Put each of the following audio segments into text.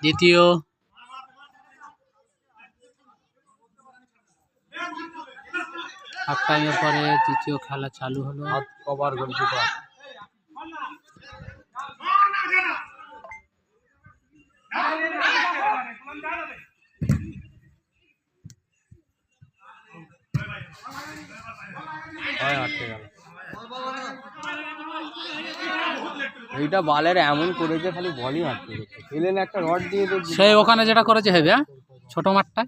দ্বিতীয় হাফ টাইমের পরে তৃতীয় খেলা চালু হলো। কভার গোলকিপার আটকে গেল। এইটা বালের এমন করেছে খালি বলই আটকে গেছে। এলেন একটা রড দিয়ে সেই ওখানে যেটা করেছে হেবে ছোট মাঠটা,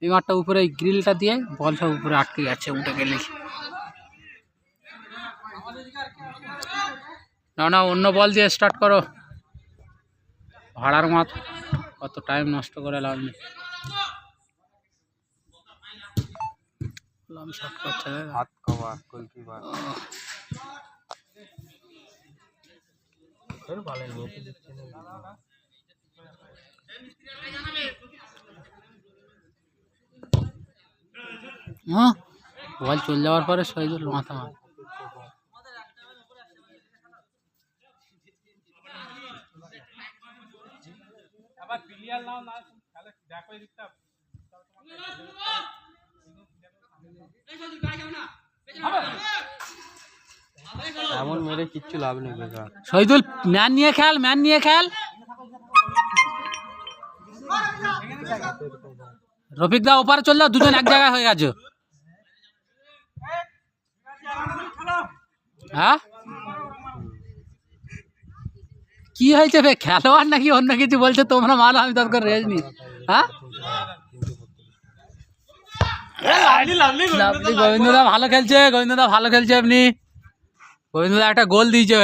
এই মাঠটা উপরে এই গ্রিলটা দিয়ে বল সব উপরে আটকে যাচ্ছে উঠে গেলে। না না অন্য বল দিয়ে স্টার্ট করো, ভাড়ার মাঠ কত টাইম নষ্ট করে লাভ নেই। শট করছে হাত কভার গোলকিপার হ্যাঁ বল চলে যাওয়ার পরে শহীদুল মাথা মার। এমন মেরে কিচ্ছু লাভ নেই বেকার। শহীদুল ম্যান নিয়ে খেল, ম্যান নিয়ে খেল। রফিক দা ওপারে চল যাও, দুজন এক জায়গায় হয়ে গেছো। হ্যাঁ কি হয়েছে বে, খেলোয়াড় নাকি অন্য কিছু বলছে? তোমরা মানো আমি তৎ করে রেজ নি। হ্যাঁ গোবিন্দদা ভালো খেলছে, গোবিন্দদা ভালো খেলছে। আপনি গোবিন্দদা একটা গোল দিয়েছে।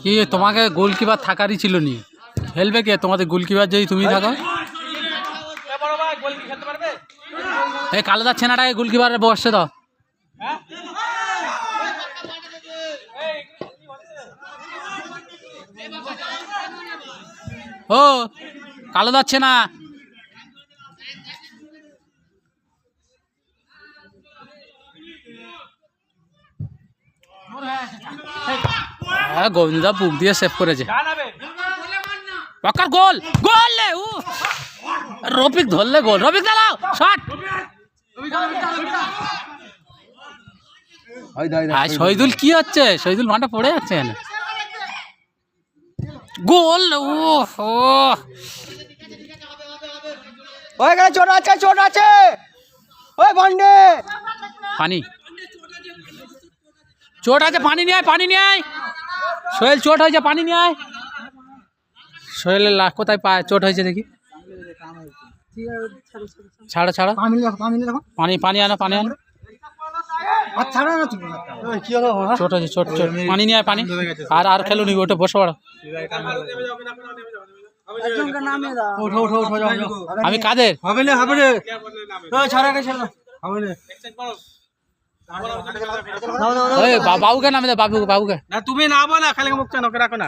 কি তোমাকে গোলকিপার থাকারই ছিল নি, খেলবে কে তোমাদের গোলকিপার যদি তুমি থাকো? এই কালোদার ছেনাটাকে গোলকিপারে বসছে দাও। ও কালো যাচ্ছে না, গোবিন্দা বুক দিয়ে সেভ করেছে। পাকার গোল, গোল লে ও রফিক ধরলে গোল। রফিক দাঁড়াও শট। শহীদুল কি হচ্ছে? শহীদুল মাঠে পড়ে যাচ্ছে। গোল ও ওই গেলে চোট আছে, চোট আছে। ওই ভান্ডে পানি চোট আছে, পানি নিয়ে আয়, পানি নিয়ে আয়। সোহেল চোট হয়েছে, পানি নিয়ে আয়। সোহেলের কোথায় পায় চোট হয়েছে দেখি। ছাড়ো ছাড়ো, পানি পানি আনো, পানি আনো। চোট হয়েছে, চোট চোট, পানি নিয়ে আয়, পানি। আর আর খেলো নি, ওটা বসে পড়ো। আমি কাদের বাবুকে নামে দে, বাবুকে। তুমি না বলো খালি মুখ চানো রাখো না।